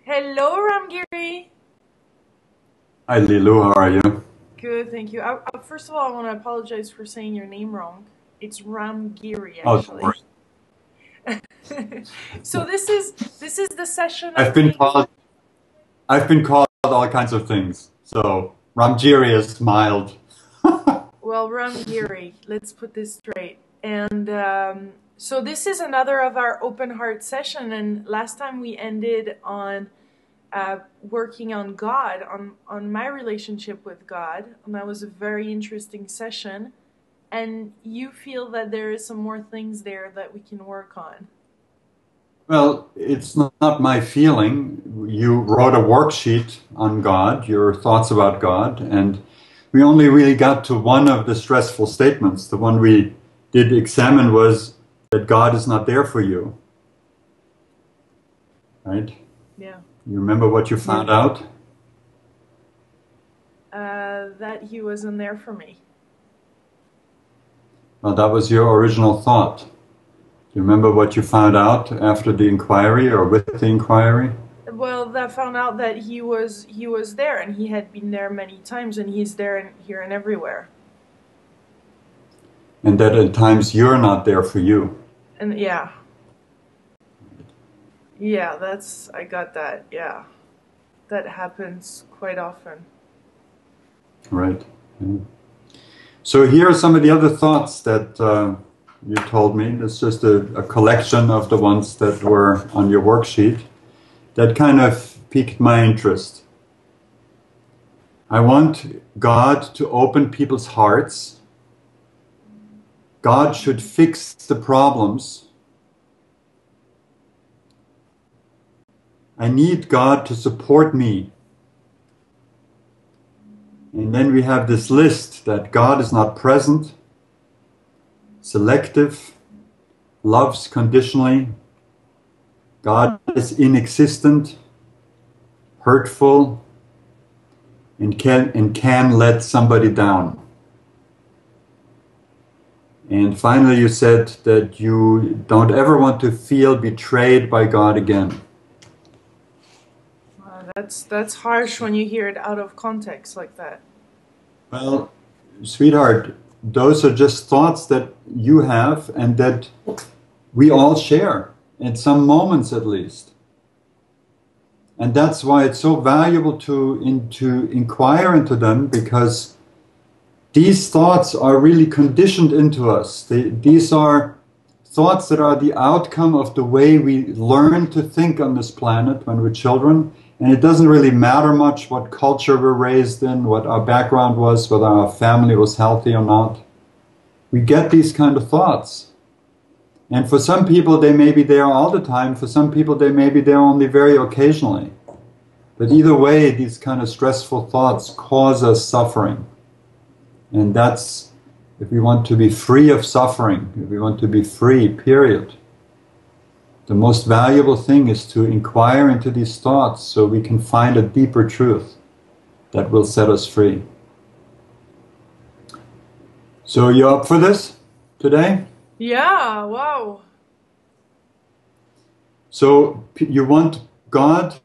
Hello, Ram Giri. Hi Lilou, how are you? Good, thank you. First of all, I want to apologize for saying your name wrong. It's Ram Giri, Oh, don't worry. actually. So this is the session I've of been the. called I've been called all kinds of things. So Ram Giri is smiled. Well, Ram Giri. Let's put this straight. And so this is another of our open heart session. And last time we ended on working on God, on my relationship with God, and that was a very interesting session. And you feel that there is some more things there that we can work on. Well, it's not my feeling. You wrote a worksheet on God, your thoughts about God, and we only really got to one of the stressful statements. The one we did examine was that God is not there for you, right? Yeah. You remember what you found out? That he wasn't there for me. Well, that was your original thought. Do you remember what you found out after the inquiry or with the inquiry? Well, that found out that he was there, and he had been there many times, and he's there and here and everywhere. And that at times you're not there for you. And yeah, yeah, I got that. Yeah, that happens quite often. Right. Yeah. So here are some of the other thoughts that you told me. It's just a collection of the ones that were on your worksheet that kind of piqued my interest. I want God to open people's hearts. God should fix the problems. I need God to support me. And then we have this list that God is not present, selective, loves conditionally, God is inexistent, hurtful, and can let somebody down. And finally you said that you don't ever want to feel betrayed by God again. That's harsh when you hear it out of context like that. Well, sweetheart, those are just thoughts that you have and that we all share, in some moments at least. And that's why it's so valuable to inquire into them, because these thoughts are really conditioned into us. These are thoughts that are the outcome of the way we learn to think on this planet when we're children. And it doesn't really matter much what culture we're raised in, what our background was, whether our family was healthy or not. We get these kind of thoughts. And for some people they may be there all the time, for some people they may be there only very occasionally. But either way, these kind of stressful thoughts cause us suffering. And that's, if we want to be free of suffering, if we want to be free, period, the most valuable thing is to inquire into these thoughts so we can find a deeper truth that will set us free. So you up for this today? Yeah, wow. So you want God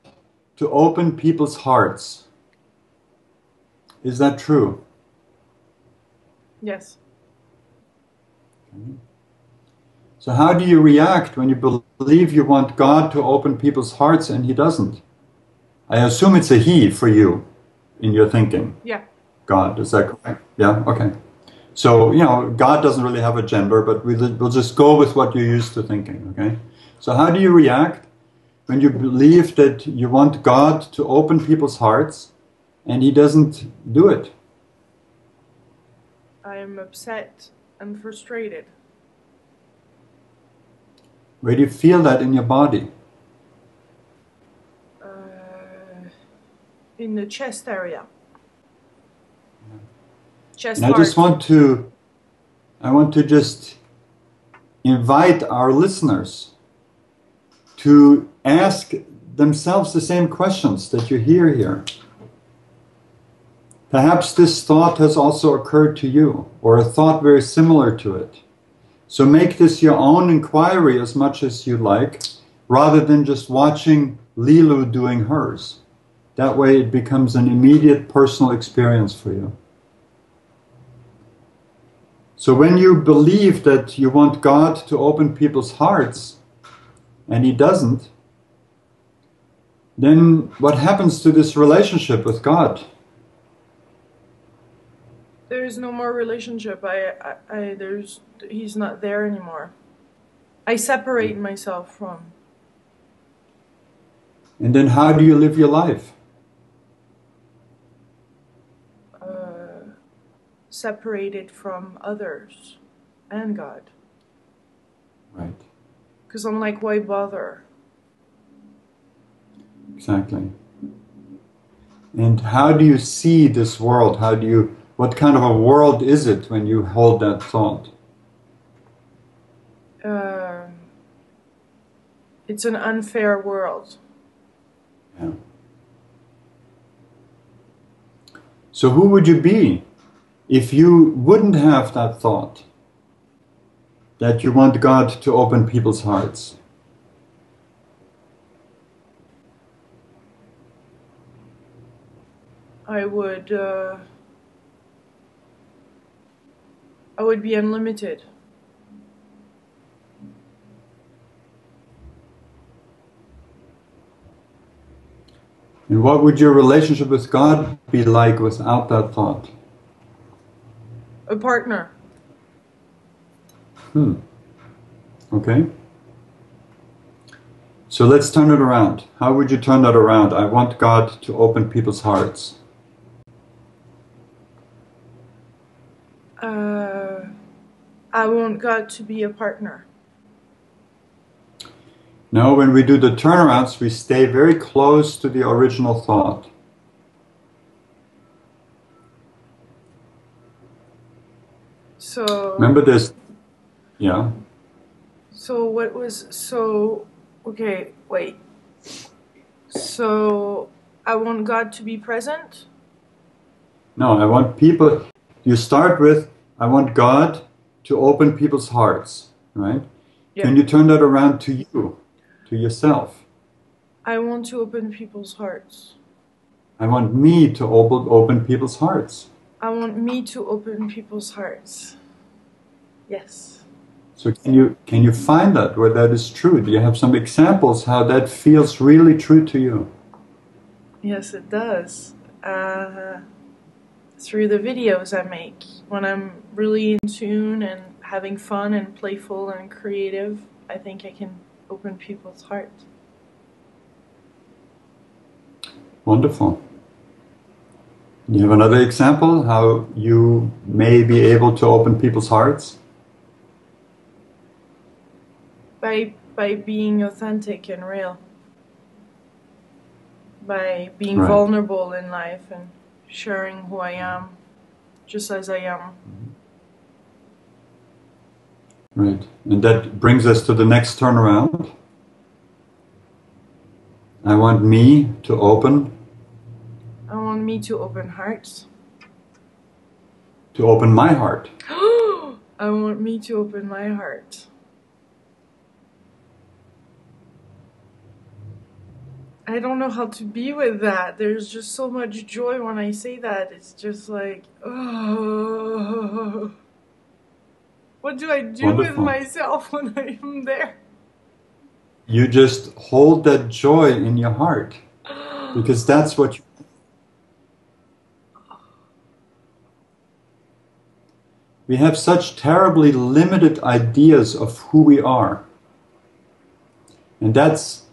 to open people's hearts. Is that true? Yes. So how do you react when you believe you want God to open people's hearts and He doesn't? I assume it's a He for you in your thinking. Yeah. God, is that correct? Yeah, okay. So, God doesn't really have a gender, but we'll just go with what you're used to thinking, okay? So how do you react when you believe that you want God to open people's hearts and He doesn't do it? I'm upset and frustrated. Where do you feel that in your body? In the chest area. Chest And I heart. just want to just invite our listeners to ask themselves the same questions that you hear here. Perhaps this thought has also occurred to you, or a thought very similar to it. So make this your own inquiry as much as you like, rather than just watching Lilou doing hers. That way it becomes an immediate personal experience for you. So when you believe that you want God to open people's hearts, and He doesn't, then what happens to this relationship with God? There is no more relationship. He's not there anymore. I separate myself from. And then how do you live your life? Separated from others and God. Right. Because I'm like, why bother? Exactly. And how do you see this world? What kind of a world is it when you hold that thought? It's an unfair world. Yeah. So who would you be if you wouldn't have that thought that you want God to open people's hearts? I would be unlimited. And what would your relationship with God be like without that thought? A partner. Okay. So let's turn it around. How would you turn that around? I want God to open people's hearts. I want God to be a partner. No, when we do the turnarounds, we stay very close to the original thought. So remember this? Yeah. Okay, wait. So I want God to be present? No, I want people, you start with, I want God to open people's hearts, right? Yeah. Can you turn that around to you, to yourself? I want to open people's hearts. I want me to open people's hearts. I want me to open people's hearts. Yes. So can you find that, where that is true? Do you have some examples how that feels really true to you? Yes, it does. Through the videos I make, when I'm really in tune and having fun and playful and creative, I think I can open people's hearts. Wonderful. Do you have another example how you may be able to open people's hearts? By being authentic and real. By being Right. vulnerable in life and sharing who I am, just as I am. Right. And that brings us to the next turnaround. I want me to open. I want me to open hearts. To open my heart. I want me to open my heart. I don't know how to be with that. There's just so much joy when I say that. It's just like, oh, what do I do with Wonderful. myself when I am there? You just hold that joy in your heart, because that's what you... We have such terribly limited ideas of who we are. And that's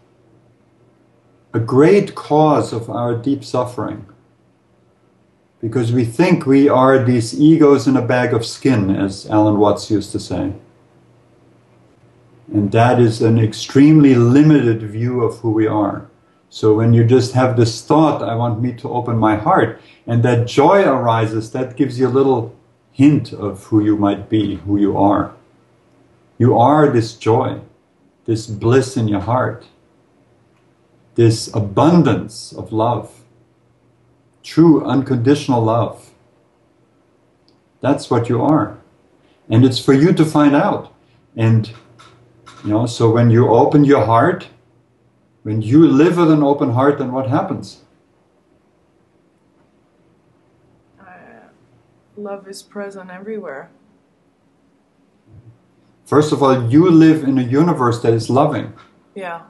a great cause of our deep suffering. Because we think we are these egos in a bag of skin, as Alan Watts used to say. And that is an extremely limited view of who we are. So when you just have this thought, I want me to open my heart, and that joy arises, that gives you a little hint of who you might be, who you are. You are this joy, this bliss in your heart, this abundance of love, true unconditional love. That's what you are. And it's for you to find out. And so when you open your heart, When you live with an open heart, then what happens? Love is present everywhere. First of all, you live in a universe that is loving. Yeah.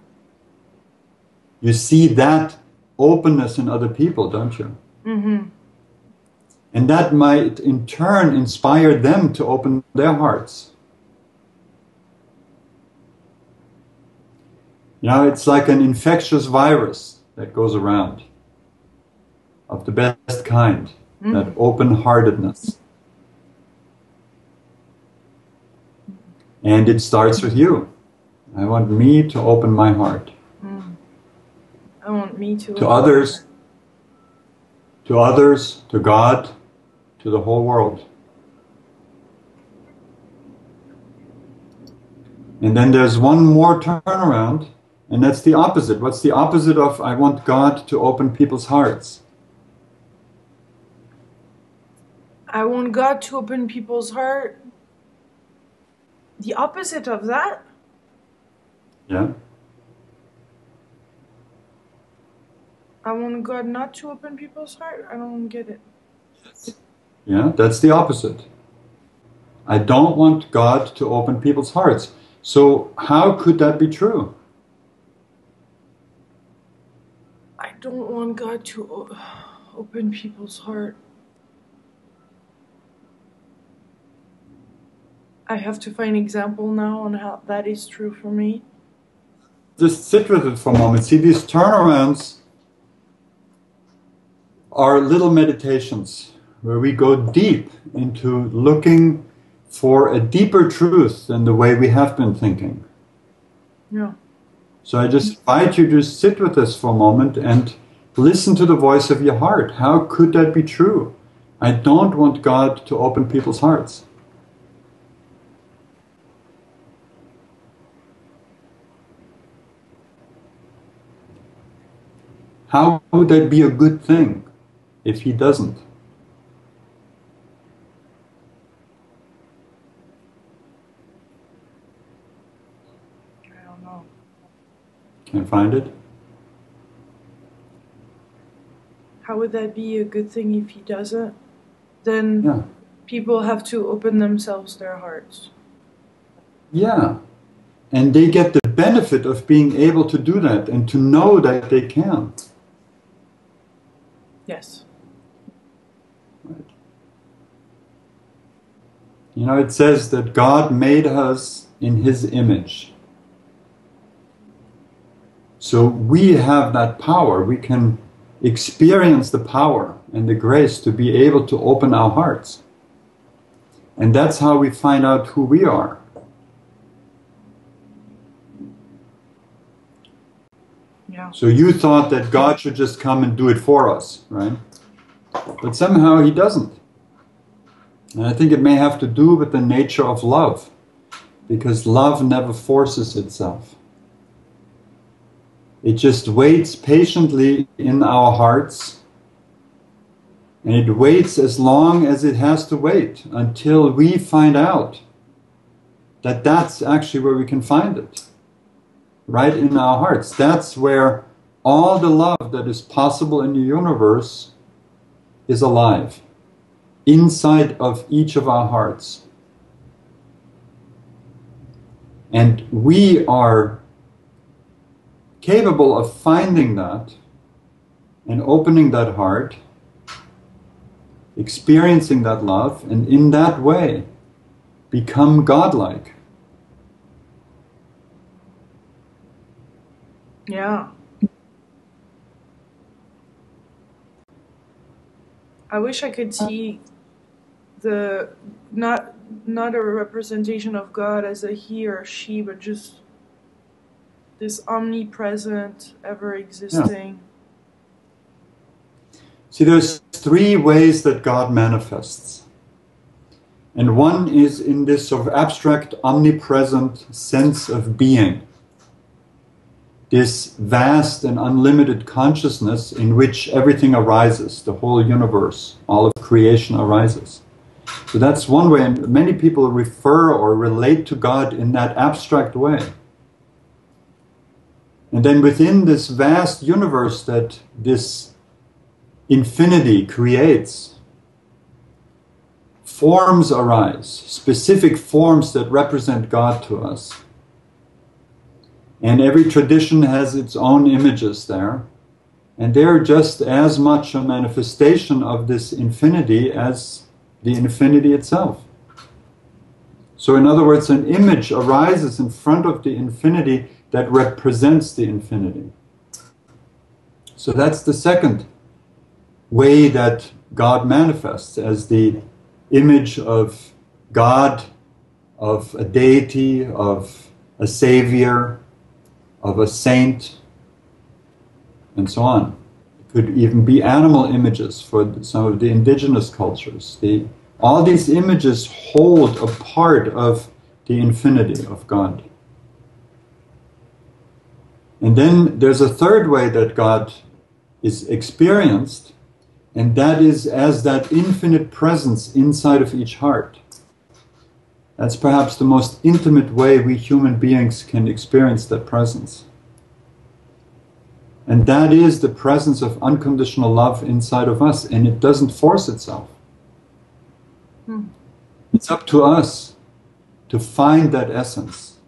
You see that openness in other people, don't you? Mm-hmm. And that might in turn inspire them to open their hearts. You know, it's like an infectious virus that goes around of the best kind, that open-heartedness. And it starts with you. I want me to open my heart. I want me to others, to God, to the whole world. And then there's one more turnaround, and that's the opposite. What's the opposite of I want God to open people's hearts? I want God to open people's heart. The opposite of that? Yeah. I want God not to open people's heart? I don't get it. Yeah, that's the opposite. I don't want God to open people's hearts. So how could that be true? I don't want God to open people's heart. I have to find an example now on how that is true for me. Just sit with it for a moment. See, these turnarounds are little meditations where we go deep into looking for a deeper truth than the way we have been thinking. Yeah. So I just invite you to sit with this for a moment and listen to the voice of your heart. How could that be true? I don't want God to open people's hearts. How would that be a good thing if He doesn't? I don't know. Can't find it? How would that be a good thing if He doesn't? Then Yeah. people have to open themselves their hearts. Yeah. And they get the benefit of being able to do that and to know that they can. Yes. Right. You know, it says that God made us in His image. So we have that power. We can experience the power and the grace to be able to open our hearts. And that's how we find out who we are. Yeah. So you thought that God should just come and do it for us, right? But somehow He doesn't. And I think it may have to do with the nature of love, because love never forces itself. It just waits patiently in our hearts, and it waits as long as it has to wait until we find out that that's actually where we can find it. Right in our hearts. That's where all the love that is possible in the universe is alive. Inside of each of our hearts. And we are capable of finding that and opening that heart, experiencing that love, and in that way become godlike. Yeah. I wish I could see the not a representation of God as a he or she, but just this omnipresent, ever existing. Yeah. See, there's three ways that God manifests. And one is in this sort of abstract, omnipresent sense of being. This vast and unlimited consciousness in which everything arises, the whole universe, all of creation arises. So that's one way, and many people refer or relate to God in that abstract way. And then within this vast universe that this infinity creates, forms arise, specific forms that represent God to us. And every tradition has its own images there. And they're just as much a manifestation of this infinity as the infinity itself. So in other words, an image arises in front of the infinity that represents the infinity. So that's the second way that God manifests, as the image of God, of a deity, of a savior, of a saint, and so on. It could even be animal images for some of the indigenous cultures. All these images hold a part of the infinity of God. And then there's a third way that God is experienced, and that is as that infinite presence inside of each heart. That's perhaps the most intimate way we human beings can experience that presence. And that is the presence of unconditional love inside of us, and it doesn't force itself. It's up to us to find that essence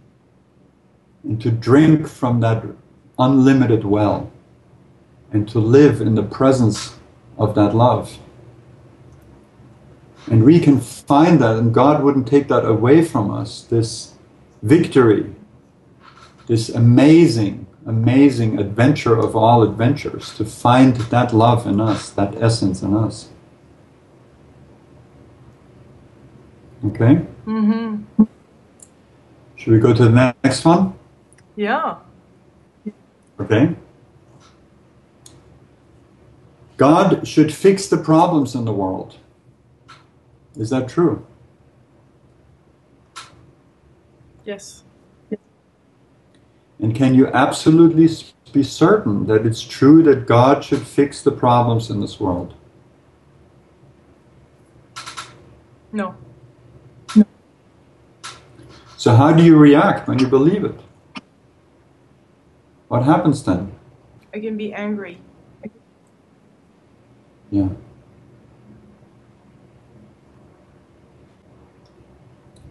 and to drink from that unlimited well and to live in the presence of that love. And we can find that, and God wouldn't take that away from us, this victory, this amazing, amazing adventure of all adventures, to find that love in us, that essence in us. Okay? Mm-hmm. Should we go to the next one? Yeah. Okay. God should fix the problems in the world. Is that true? Yes. And can you absolutely be certain that it's true that God should fix the problems in this world? No. So how do you react when you believe it? What happens then? I can be angry. Yeah.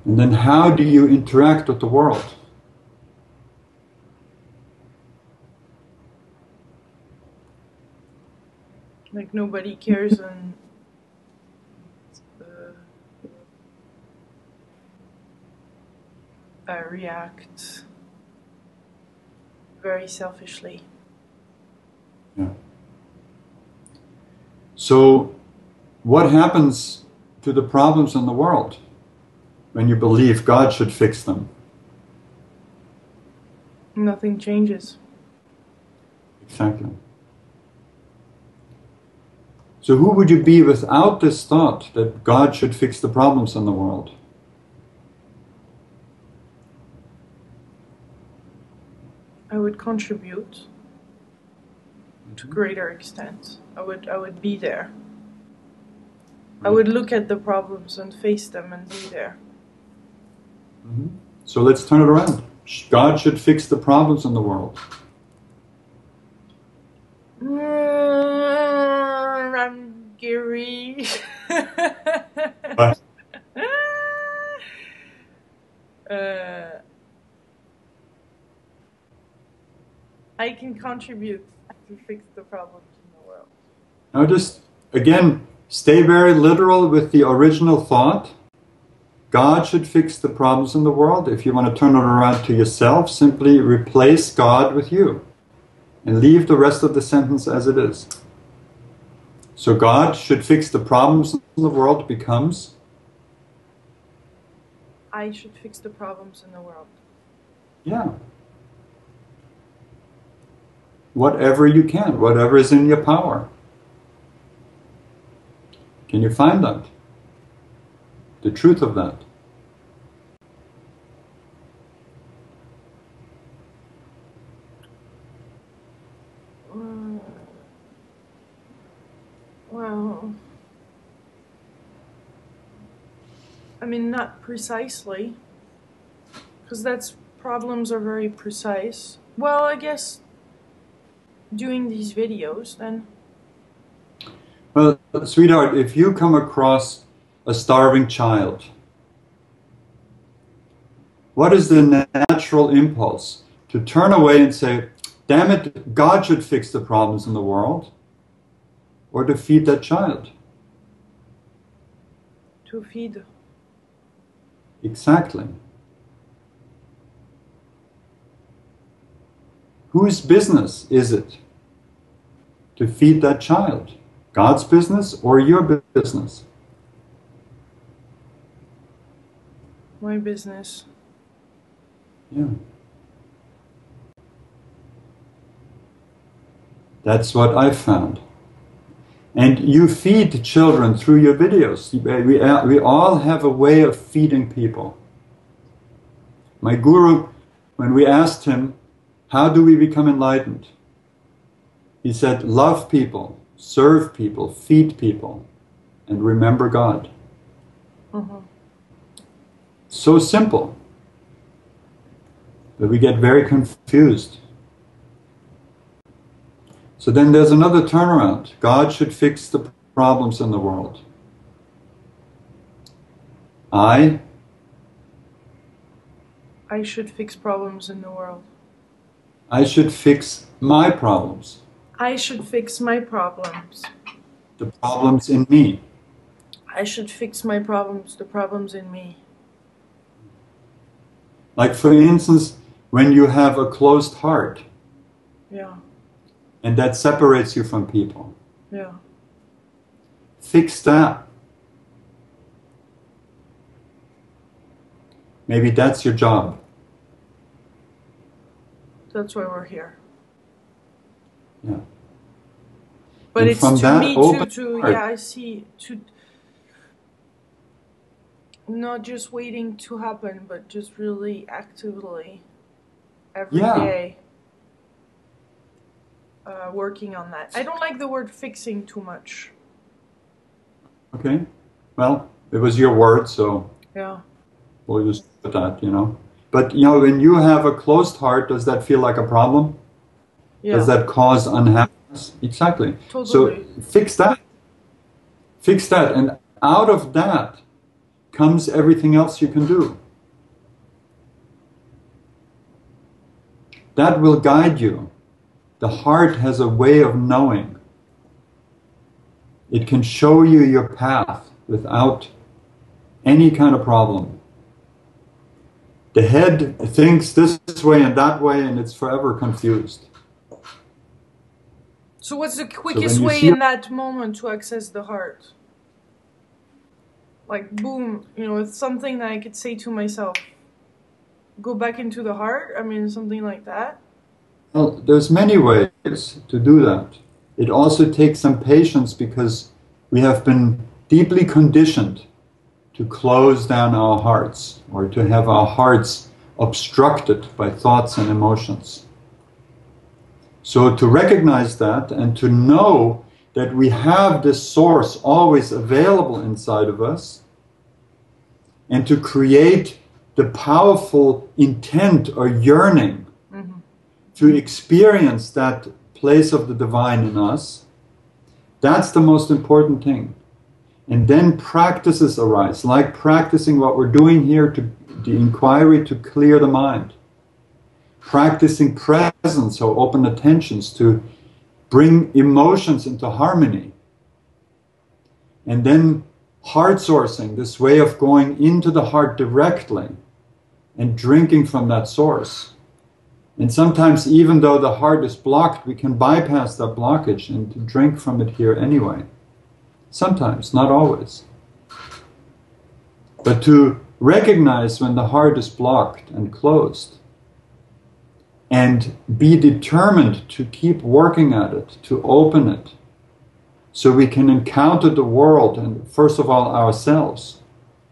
And then how do you interact with the world? Like nobody cares, and I react very selfishly. Yeah. So what happens to the problems in the world when you believe God should fix them? Nothing changes. Exactly. So who would you be without this thought that God should fix the problems in the world? I would contribute to a greater extent. I would be there. I would look at the problems and face them and be there. Mm-hmm. So let's turn it around. God should fix the problems in the world. Ram Giri. But I can contribute to fix the problems in the world. now just, again, stay very literal with the original thought. God should fix the problems in the world. If you want to turn it around to yourself, simply replace God with you and leave the rest of the sentence as it is. So God should fix the problems in the world becomes, I should fix the problems in the world. yeah, whatever you can, whatever is in your power. Can you find that? The truth of that? Well, I mean, not precisely, because problems are very precise. Well, I guess doing these videos then. Well, sweetheart, if you come across a starving child, what is the natural impulse? To turn away and say, damn it, God should fix the problems in the world, or to feed that child? To feed. Exactly. Whose business is it to feed that child? God's business or your business? My business. Yeah. That's what I've found. And you feed children through your videos. We all have a way of feeding people. My guru, when we asked him, how do we become enlightened? He said, love people, serve people, feed people, and remember God. Mm-hmm. So simple. But we get very confused. So then there's another turnaround. God should fix the problems in the world. I should fix problems in the world. I should fix my problems. I should fix my problems. The problems in me. I should fix my problems, the problems in me. Like for instance, when you have a closed heart. Yeah. And that separates you from people. Yeah. Fix that. Maybe that's your job. That's why we're here. Yeah. But and it's from to that me open to heart, yeah, I see, to not just waiting to happen, but just really actively every day working on that. I don't like the word fixing too much. Okay. Well, it was your word, so Yeah. we'll just put that, you know. But, you know, when you have a closed heart, does that feel like a problem? Yeah. Does that cause unhappiness? Exactly. Totally. So fix that. Fix that. And out of that comes everything else you can do. That will guide you. The heart has a way of knowing. It can show you your path without any kind of problem. The head thinks this way and that way, and it's forever confused. So what's the quickest way in that moment to access the heart? Like, boom, you know, it's something that I could say to myself. Go back into the heart? I mean, something like that? Well, there's many ways to do that. It also takes some patience because we have been deeply conditioned to close down our hearts or to have our hearts obstructed by thoughts and emotions. So to recognize that and to know that we have this source always available inside of us, and to create the powerful intent or yearning to experience that place of the divine in us, that's the most important thing. And then practices arise, like practicing what we're doing here, to the inquiry to clear the mind. Practicing presence or open attentions to bring emotions into harmony. And then heart sourcing, this way of going into the heart directly and drinking from that source. And sometimes, even though the heart is blocked, we can bypass that blockage and drink from it here anyway. Sometimes, not always. But to recognize when the heart is blocked and closed, and be determined to keep working at it, to open it, so we can encounter the world, and first of all ourselves,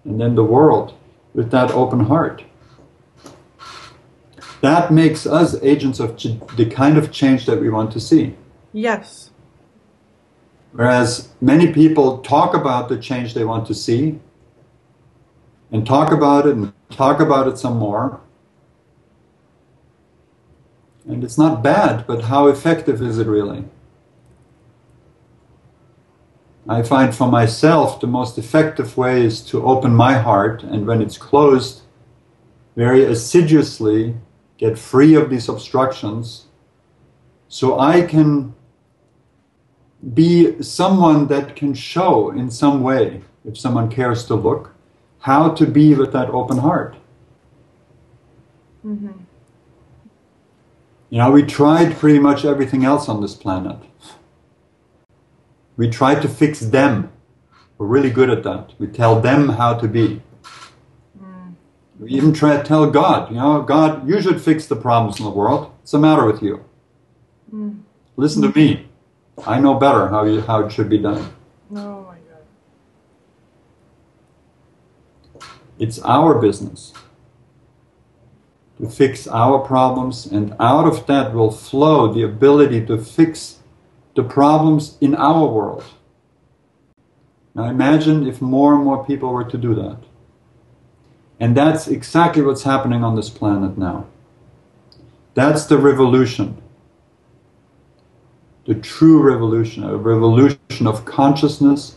and then the world, with that open heart. That makes us agents of the kind of change that we want to see. Yes. Whereas many people talk about the change they want to see, and talk about it some more, And it's not bad, but how effective is it really? I find for myself the most effective way is to open my heart, and when it's closed, very assiduously get free of these obstructions, so I can be someone that can show in some way, if someone cares to look, how to be with that open heart. Mm-hmm. You know, we tried pretty much everything else on this planet. We try to fix them. We're really good at that. We tell them how to be. We even try to tell God, you know, God, you should fix the problems in the world. What's the matter with you? Listen to me. I know better how it should be done. Oh my God. It's our business to fix our problems, and out of that will flow the ability to fix the problems in our world. Now imagine if more and more people were to do that. And that's exactly what's happening on this planet now. That's the revolution. The true revolution, a revolution of consciousness.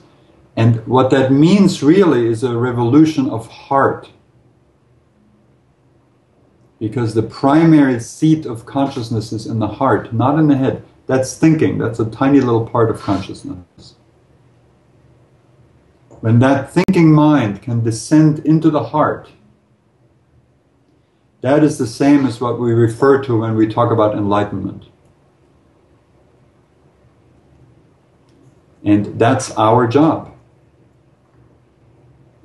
And what that means really is a revolution of heart. Because the primary seat of consciousness is in the heart, not in the head. That's thinking. That's a tiny little part of consciousness. When that thinking mind can descend into the heart, that is the same as what we refer to when we talk about enlightenment. And that's our job.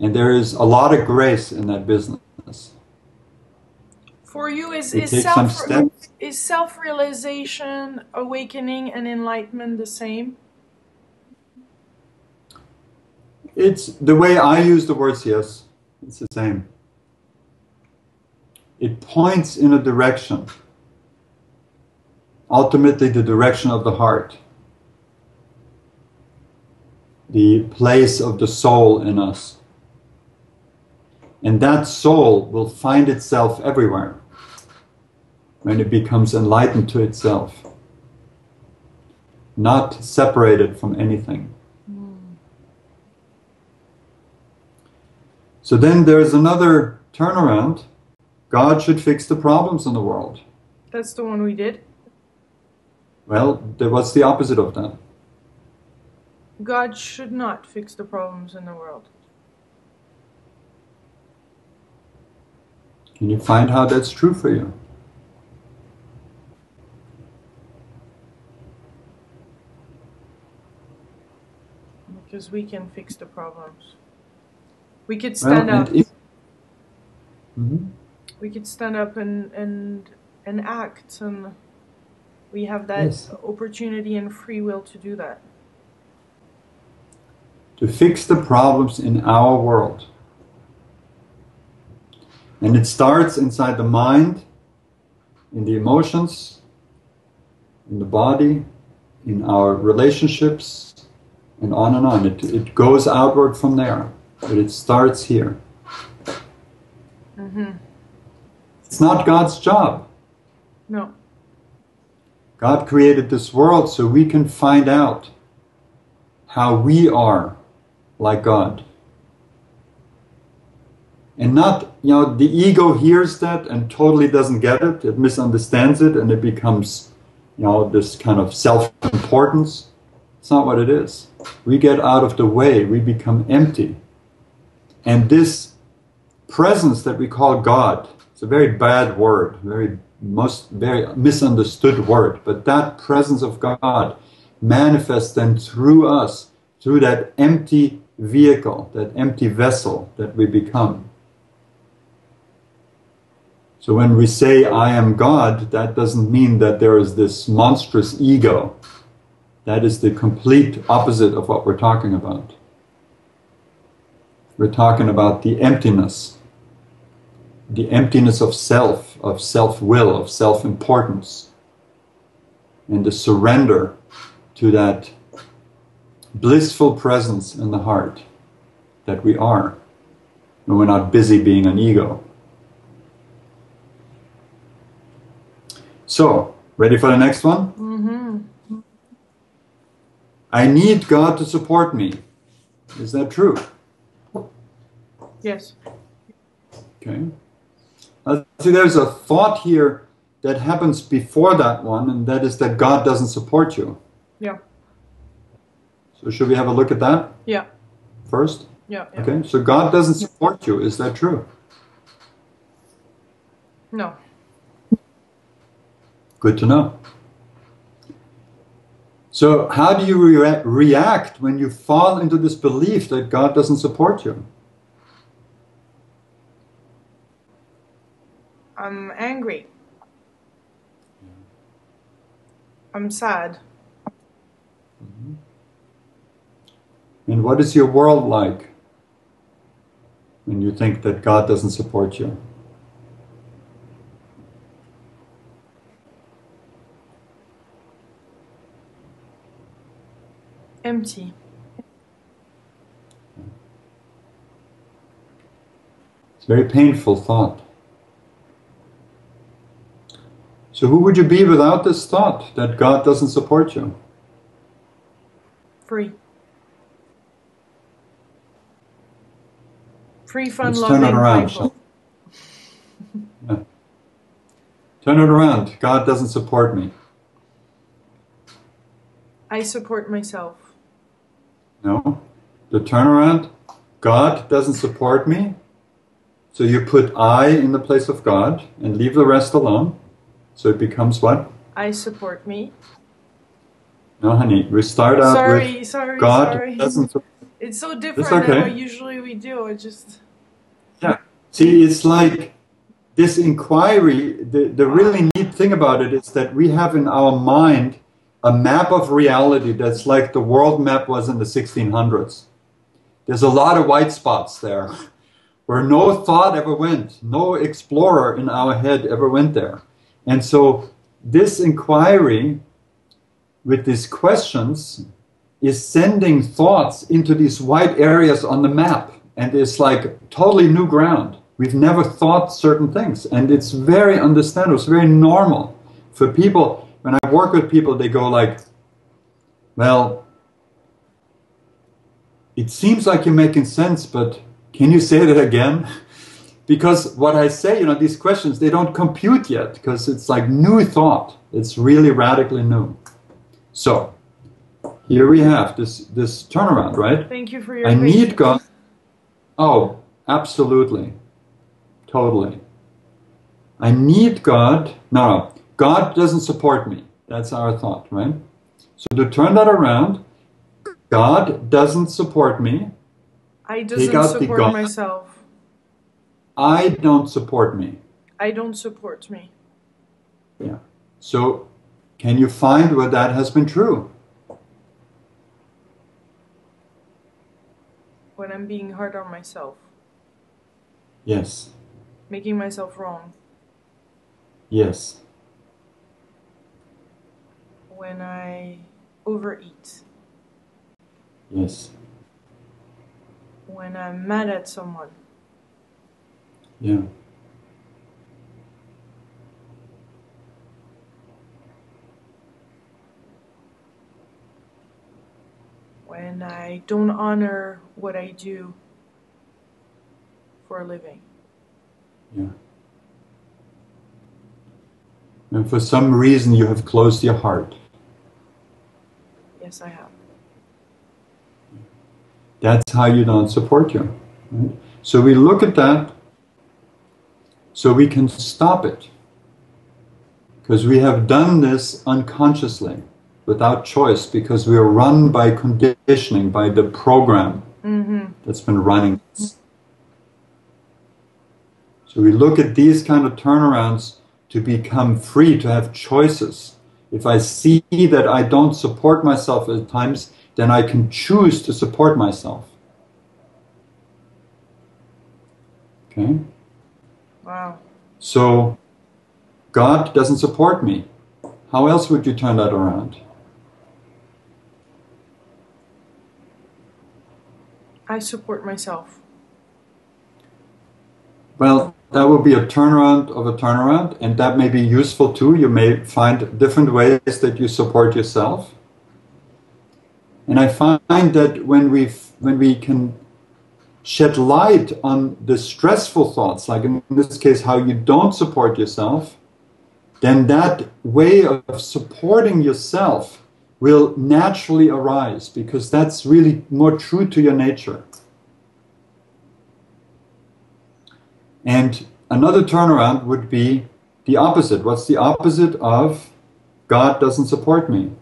And there is a lot of grace in that business. For you, is self-realization, awakening, and enlightenment the same? It's the way I use the words, yes, it's the same. It points in a direction, ultimately the direction of the heart, the place of the soul in us. And that soul will find itself everywhere when it becomes enlightened to itself, not separated from anything. So then there's another turnaround. God should fix the problems in the world. That's the one we did? Well, what's the opposite of that? God should not fix the problems in the world. Can you find how that's true for you? Because we can fix the problems. We could stand up. We could stand up and act, and we have that opportunity and free will to do that. To fix the problems in our world. And it starts inside the mind, in the emotions, in the body, in our relationships, and on and on. It goes outward from there, but it starts here. It's not God's job. No. God created this world so we can find out how we are like God. And not, the ego hears that and totally doesn't get it. It misunderstands it and it becomes, this kind of self-importance. It's not what it is. We get out of the way. We become empty. And this presence that we call God, it's a very bad word, very misunderstood word. But that presence of God manifests then through us, through that empty vehicle, that empty vessel that we become. So when we say, I am God, that doesn't mean that there is this monstrous ego. That is the complete opposite of what we're talking about. We're talking about the emptiness of self, of self-will, of self-importance, and the surrender to that blissful presence in the heart that we are, and we're not busy being an ego. So, Ready for the next one? Mm-hmm. I need God to support me. Is that true? Yes. Okay. See, there's a thought here that happens before that one, and that is that God doesn't support you. Yeah. So should we have a look at that Yeah. first? Yeah. Yeah. Okay, so God doesn't support you. Is that true? No. Good to know. So how do you react when you fall into this belief that God doesn't support you? I'm angry. I'm sad. And what is your world like when you think that God doesn't support you? Empty. It's a very painful thought. So who would you be without this thought that God doesn't support you? Free. Free, fun, Let's turn it loving, around. playful. Yeah. Turn it around. God doesn't support me. I support myself. No. The turnaround, God doesn't support me. So you put I in the place of God and leave the rest alone. So it becomes what? I support me. No, honey. We start out with God doesn't support. It's so It's different than okay. what usually we do. It just... Yeah. See, it's like this inquiry, the really neat thing about it is that we have in our mind a map of reality that's like the world map was in the 1600s. There's a lot of white spots there where no thought ever went, no explorer in our head ever went there. And so this inquiry with these questions is sending thoughts into these white areas on the map. And it's like totally new ground. We've never thought certain things. And it's very understandable, it's very normal for people. When I work with people, they go like, well, it seems like you're making sense, but can you say that again? Because what I say, you know, these questions, they don't compute yet because it's like new thought. It's really radically new. So here we have this turnaround, right? Thank you for your I patience. need God. Oh, absolutely. Totally. I need God. No, God doesn't support me. That's our thought, right? So to turn that around, God doesn't support me. I Take doesn't out the support God. myself. I don't support me. I don't support me. Yeah. So can you find where that has been true? When I'm being hard on myself. Yes. Making myself wrong. Yes. When I overeat. Yes. When I'm mad at someone. Yeah. When I don't honor what I do for a living. Yeah. And for some reason you have closed your heart. Yes, I have. That's how you don't support you. Right? So we look at that so we can stop it. Because we have done this unconsciously, without choice, because we are run by conditioning, by the program that's been running. So we look at these kind of turnarounds to become free, to have choices. If I see that I don't support myself at times, then I can choose to support myself. Okay? Wow. So God doesn't support me. How else would you turn that around? I support myself. Well, that will be a turnaround of a turnaround, and that may be useful too. You may find different ways that you support yourself. And I find that when we can shed light on the stressful thoughts, like in this case, how you don't support yourself, then that way of supporting yourself will naturally arise, because that's really more true to your nature. And another turnaround would be the opposite. What's the opposite of God doesn't support me?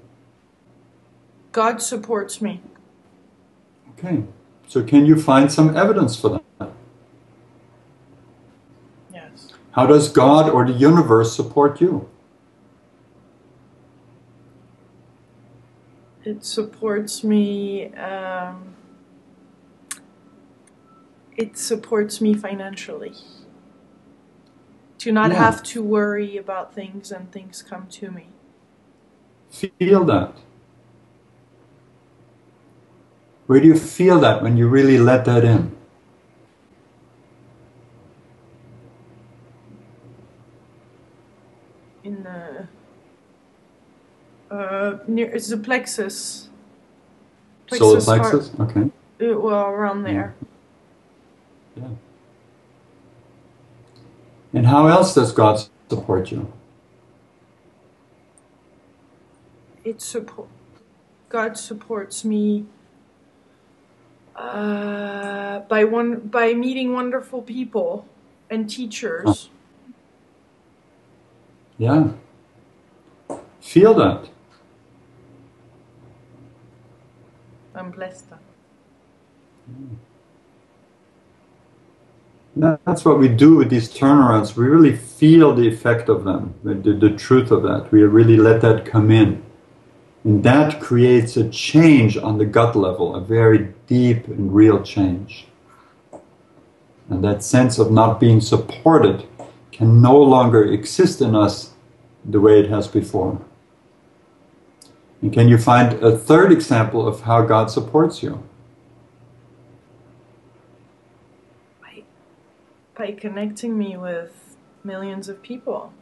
God supports me. Okay. So can you find some evidence for that? Yes. How does God or the universe support you? It supports me. It supports me financially. To not have to worry about things and things come to me. Feel that. Where do you feel that when you really let that in? In near it's the plexus. Solar plexus? Okay. Well, around there. Yeah. And how else does God support you? God supports me by meeting wonderful people and teachers. Yeah. Feel that. I'm blessed. That's what we do with these turnarounds. We really feel the effect of them, the truth of that. We really let that come in. And that creates a change on the gut level, a very deep and real change. And that sense of not being supported can no longer exist in us the way it has before. And can you find a third example of how God supports you? By connecting me with millions of people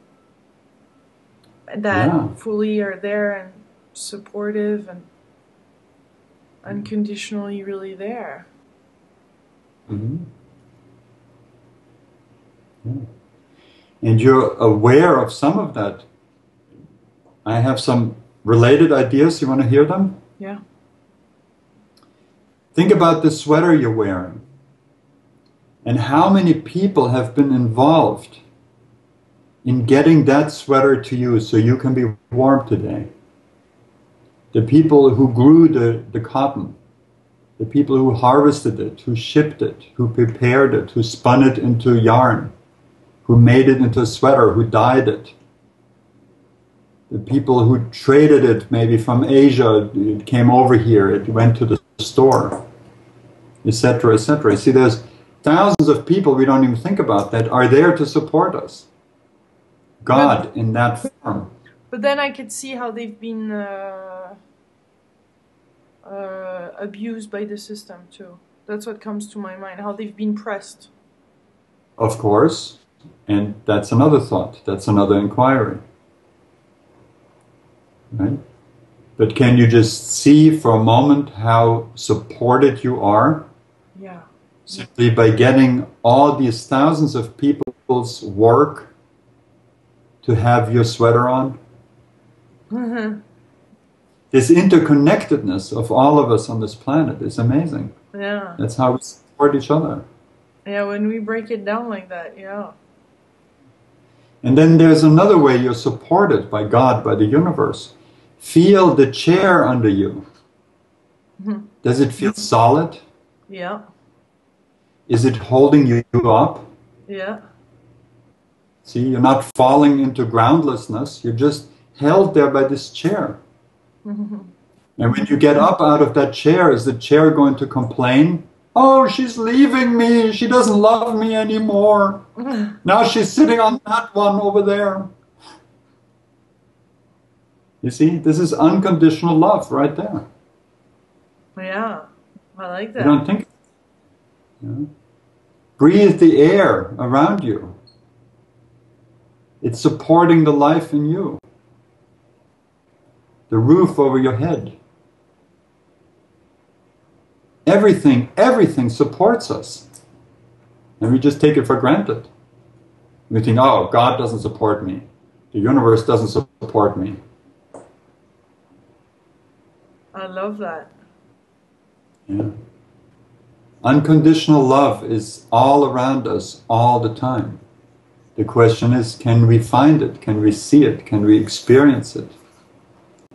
that fully are there and supportive and unconditionally really there. Mm-hmm. Yeah. And you're aware of some of that. I have some related ideas. You want to hear them? Yeah. Think about the sweater you're wearing. And how many people have been involved in getting that sweater to you so you can be warm today? The people who grew the cotton, the people who harvested it, who shipped it, who prepared it, who spun it into yarn, who made it into a sweater, who dyed it. The people who traded it maybe from Asia, it came over here, it went to the store, etc., etc. See, there's thousands of people we don't even think about that are there to support us. God in that form. But then I could see how they've been abused by the system too. That's what comes to my mind, how they've been pressed. Of course. And that's another thought. That's another inquiry. Right? But can you just see for a moment how supported you are? Yeah. Simply by getting all these thousands of people's work to have your sweater on. Mm-hmm. This interconnectedness of all of us on this planet is amazing. Yeah. That's how we support each other. Yeah, when we break it down like that, yeah. And then there's another way you're supported by God, by the universe. Feel the chair under you. Mm-hmm. Does it feel solid? Yeah. Is it holding you up? Yeah. See, you're not falling into groundlessness. You're just held there by this chair. Mm-hmm. And when you get up out of that chair, is the chair going to complain? Oh, she's leaving me. She doesn't love me anymore. Now she's sitting on that one over there. You see, this is unconditional love right there. Yeah, I like that. You don't think? Yeah. Breathe the air around you. It's supporting the life in you. The roof over your head. Everything supports us. And we just take it for granted. We think, oh, God doesn't support me. The universe doesn't support me. I love that. Yeah. Unconditional love is all around us all the time. The question is, can we find it? Can we see it? Can we experience it?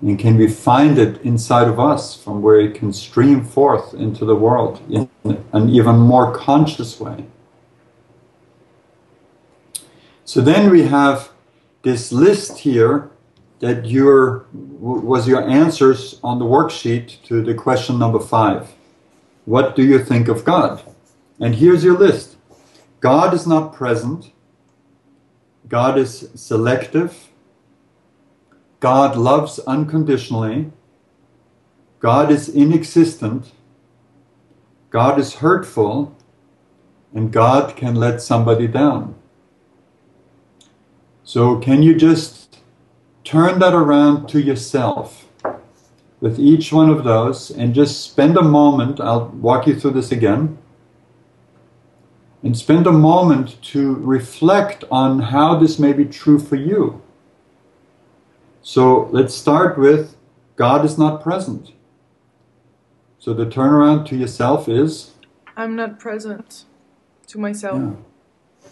And can we find it inside of us from where it can stream forth into the world in an even more conscious way? So then we have this list here that was your answers on the worksheet to the question number 5. What do you think of God? And here's your list. God is not present. God is selective. God loves unconditionally. God is inexistent. God is hurtful. And God can let somebody down. So can you just turn that around to yourself with each one of those and just spend a moment, I'll walk you through this again, and spend a moment to reflect on how this may be true for you. So let's start with God is not present. So the turnaround to yourself is? I'm not present to myself. Yeah.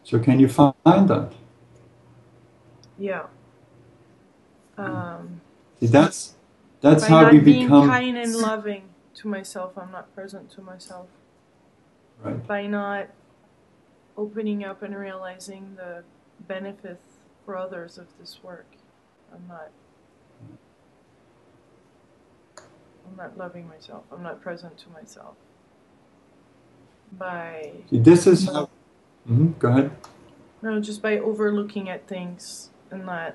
So can you find that? Yeah. See, that's by how not we being become kind and loving to myself, I'm not present to myself. right. By not opening up and realizing the benefit for others of this work, I'm not loving myself. I'm not present to myself. See, this is how. Go ahead. No, just by overlooking at things and not,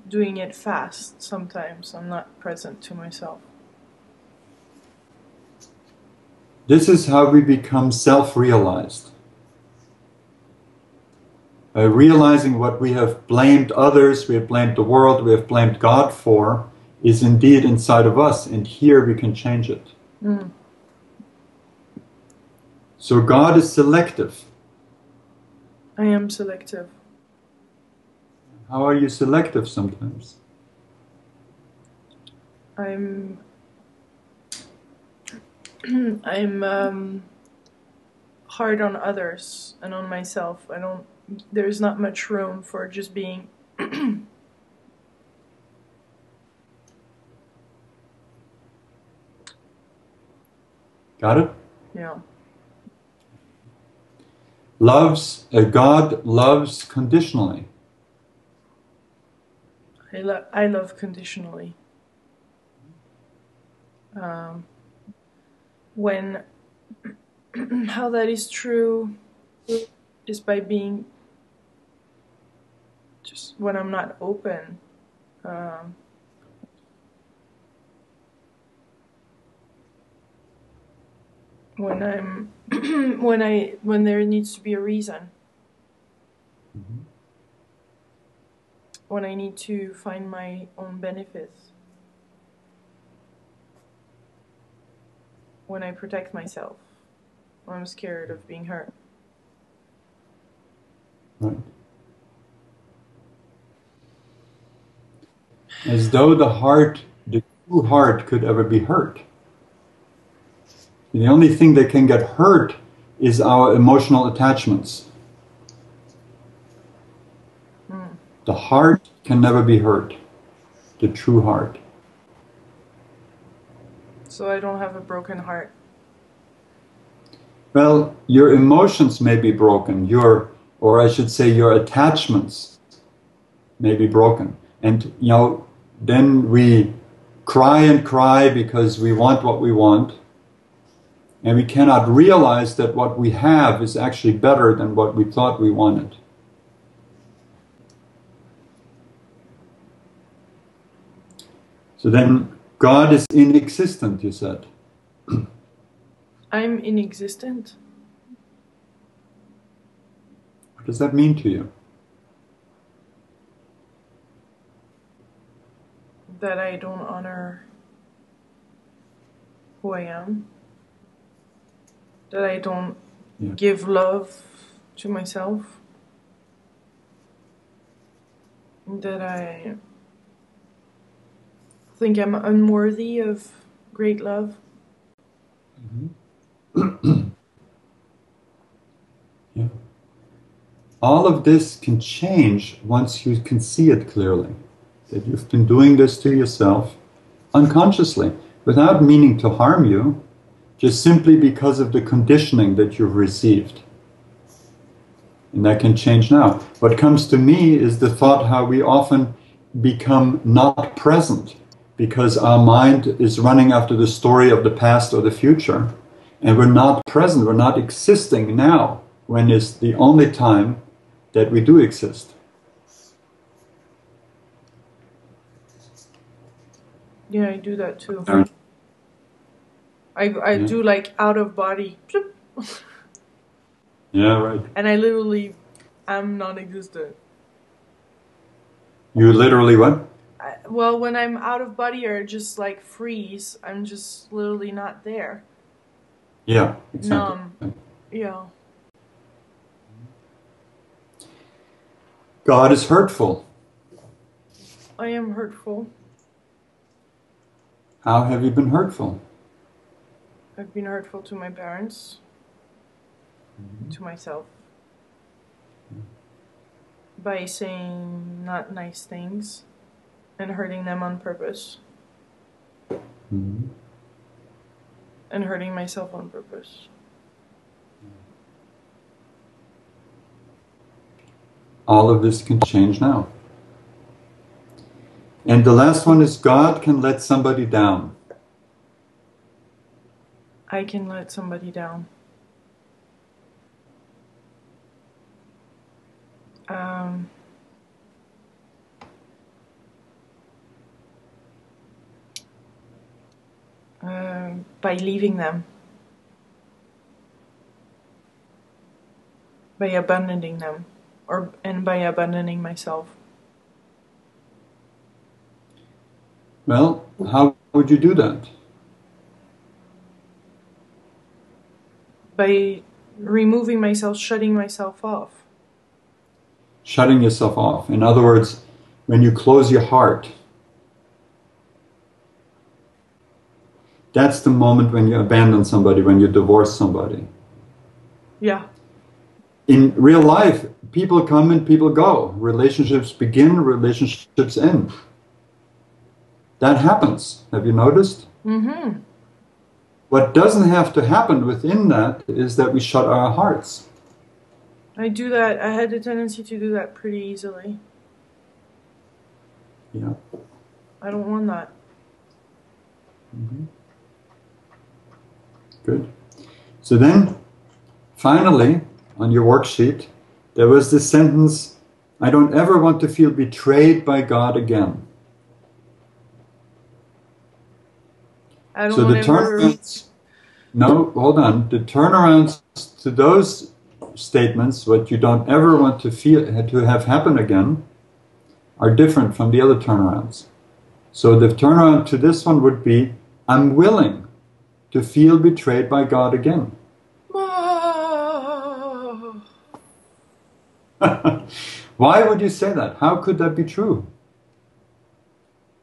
doing it fast sometimes. I'm not present to myself. This is how we become self-realized. By realizing what we have blamed others, we have blamed the world, we have blamed God for, is indeed inside of us, and here we can change it. Mm. So God is selective. I am selective. How are you selective sometimes? I'm hard on others and on myself. There's not much room for just being Got it? yeah. God loves conditionally. I love conditionally. When how that is true is by being just when I'm not open. When I'm when there needs to be a reason. Mm-hmm. When I need to find my own benefits. When I protect myself. When I'm scared of being hurt. Right. As though the true heart could ever be hurt. The only thing that can get hurt is our emotional attachments. Mm. The heart can never be hurt. The true heart. So I don't have a broken heart. Well, your emotions may be broken. Or I should say your attachments may be broken. And, then we cry and cry because we want what we want. And we cannot realize that what we have is actually better than what we thought we wanted. So then, God is inexistent, you said. I'm inexistent. What does that mean to you? that I don't honor who I am, that I don't give love to myself, that I think I'm unworthy of great love. Yeah. All of this can change once you can see it clearly, that you've been doing this to yourself unconsciously, without meaning to harm you, just simply because of the conditioning that you've received. And that can change now. What comes to me is the thought how we often become not present because our mind is running after the story of the past or the future. And we're not present, we're not existing now, when it's the only time that we do exist. Yeah, I do that too. I do like out of body. Yeah, right. And I literally am non-existent. You literally what? Well, when I'm out of body or just like freeze, I'm just literally not there. Yeah, exactly. Numb. Yeah. God is hurtful. I am hurtful. How have you been hurtful? I've been hurtful to my parents, to myself, by saying not nice things and hurting them on purpose. And hurting myself on purpose. All of this can change now. And the last one is God can let somebody down. I can let somebody down. By leaving them. By abandoning them. And by abandoning myself. Well, how would you do that? By removing myself, shutting myself off. Shutting yourself off. In other words, when you close your heart, that's the moment when you abandon somebody, when you divorce somebody. Yeah. In real life, people come and people go. Relationships begin, relationships end. That happens. Have you noticed? Mm-hmm. What doesn't have to happen within that is that we shut our hearts. I do that. I had the tendency to do that pretty easily. Yeah. I don't want that. Good. So then, finally, on your worksheet, there was this sentence, I don't ever want to feel betrayed by God again. I don't So want the turnarounds, no, hold on. The turnarounds to those statements, what you don't ever want to feel to have happen again, are different from the other turnarounds. So the turnaround to this one would be, I'm willing to feel betrayed by God again. Why would you say that? How could that be true?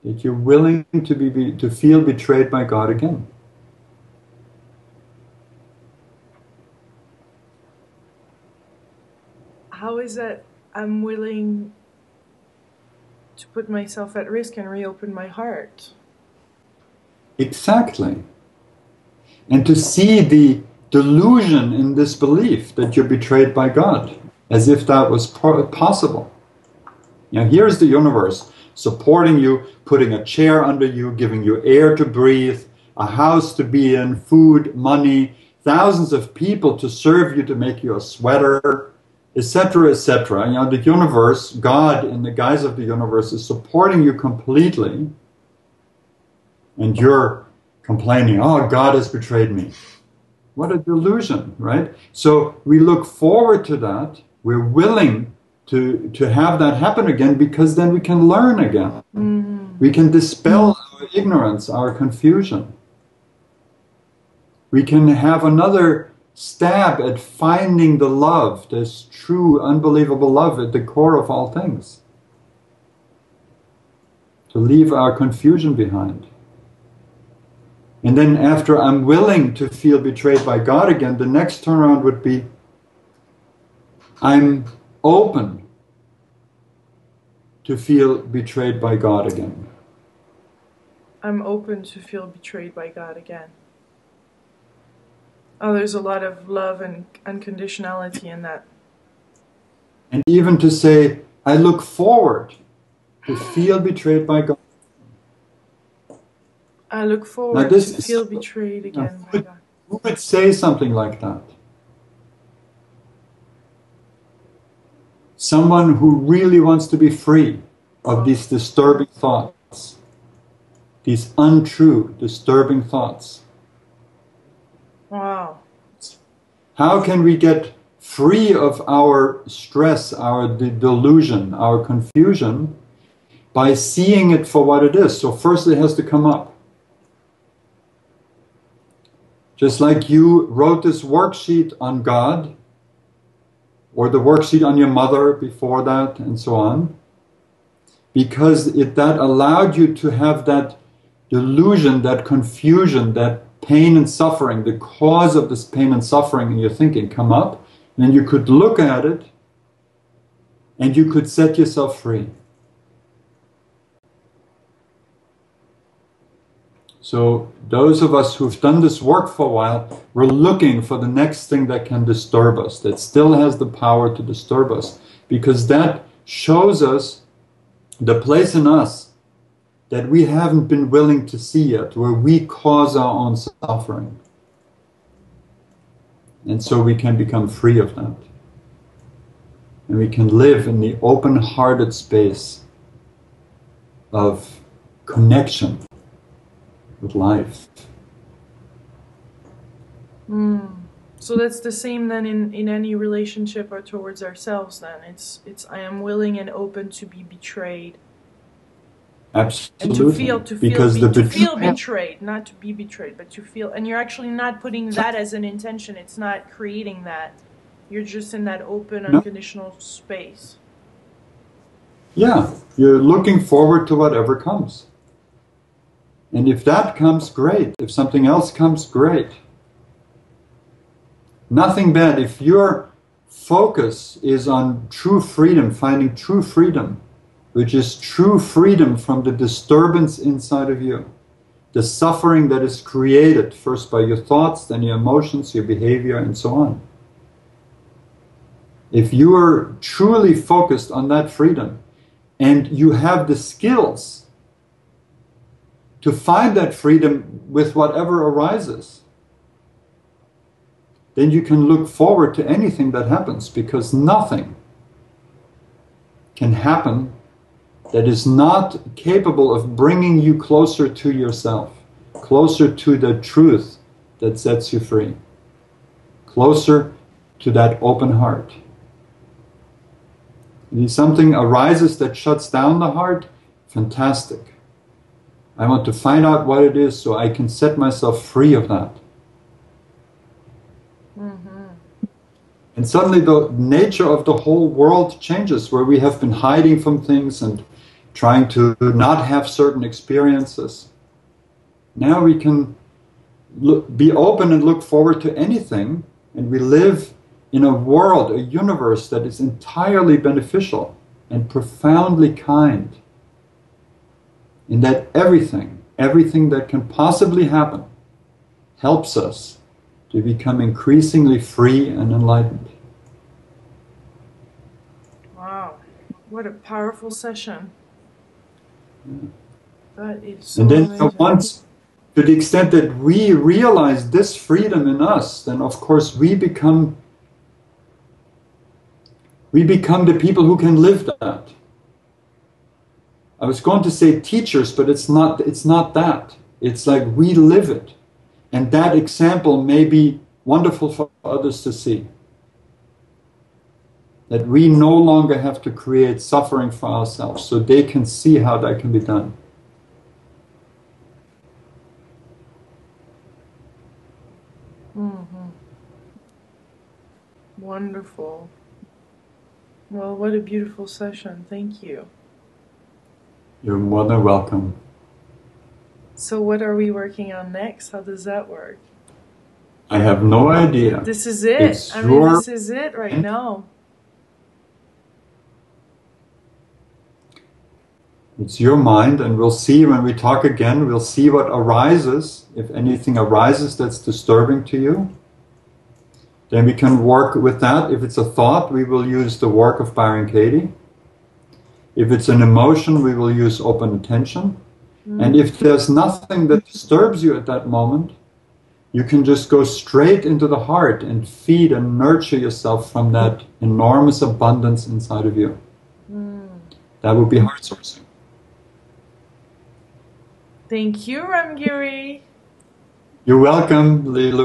That you're willing to feel betrayed by God again. How is that I'm willing to put myself at risk and reopen my heart? Exactly. And to see the delusion in this belief that you're betrayed by God, as if that was possible. Now here's the universe supporting you, putting a chair under you, giving you air to breathe, a house to be in, food, money, thousands of people to serve you, to make you a sweater, etc., etc. You know, the universe, God in the guise of the universe, is supporting you completely, and you're complaining, oh, God has betrayed me. What a delusion, right? So we look forward to that. We're willing to have that happen again, because then we can learn again. Mm-hmm. We can dispel our ignorance, our confusion. We can have another stab at finding the love, this true, unbelievable love at the core of all things. To leave our confusion behind. And then after I'm willing to feel betrayed by God again, the next turnaround would be, I'm open to feel betrayed by God again. I'm open to feel betrayed by God again. Oh, there's a lot of love and unconditionality in that. And even to say, I look forward to feel betrayed by God. I look forward to feel betrayed again by God. Who would say something like that? Someone who really wants to be free of these disturbing thoughts, these untrue, disturbing thoughts. Wow. How can we get free of our stress, our delusion, our confusion, by seeing it for what it is? So first it has to come up. Just like you wrote this worksheet on God, or the worksheet on your mother before that, and so on, because that allowed you to have that delusion, that confusion, that pain and suffering, the cause of this pain and suffering in your thinking come up, and then you could look at it, and you could set yourself free. So those of us who've done this work for a while, we're looking for the next thing that can disturb us, that still has the power to disturb us, because that shows us the place in us that we haven't been willing to see yet, where we cause our own suffering. And so we can become free of that. And we can live in the open-hearted space of connection with life. So that's the same then in any relationship or towards ourselves then. It's I am willing and open to be betrayed. Absolutely. And to feel betrayed, not to be betrayed, but to feel, and you're actually not putting that as an intention, it's not creating that. You're just in that open, unconditional space. Yeah, you're looking forward to whatever comes. And if that comes, great. If something else comes, great. Nothing bad. If your focus is on true freedom, finding true freedom, which is true freedom from the disturbance inside of you, the suffering that is created first by your thoughts, then your emotions, your behavior, and so on. If you are truly focused on that freedom, and you have the skills to find that freedom with whatever arises, then you can look forward to anything that happens, because nothing can happen that is not capable of bringing you closer to yourself, closer to the truth that sets you free, closer to that open heart. And if something arises that shuts down the heart, fantastic. I want to find out what it is so I can set myself free of that. And suddenly the nature of the whole world changes, where we have been hiding from things and trying to not have certain experiences. Now we can be open and look forward to anything, and we live in a world, a universe that is entirely beneficial and profoundly kind. In that everything that can possibly happen helps us to become increasingly free and enlightened. Wow, what a powerful session. That is so and then amazing. Once, to the extent that we realize this freedom in us, then of course we become the people who can live that. I was going to say teachers, but it's not that. It's like we live it. And that example may be wonderful for others to see. that we no longer have to create suffering for ourselves, so they can see how that can be done. Mm-hmm. Wonderful. Well, what a beautiful session. Thank you. You're more than welcome. So what are we working on next? How does that work? I have no idea. This is it. It's I mean, this is it right now. It's your mind, and we'll see when we talk again, we'll see what arises. If anything arises that's disturbing to you, then we can work with that. If it's a thought, we will use the work of Byron Katie. If it's an emotion, we will use open attention. And if there's nothing that disturbs you at that moment, you can just go straight into the heart and feed and nurture yourself from that enormous abundance inside of you. That would be heart sourcing. Thank you, Ram Giri. You're welcome, Lilou.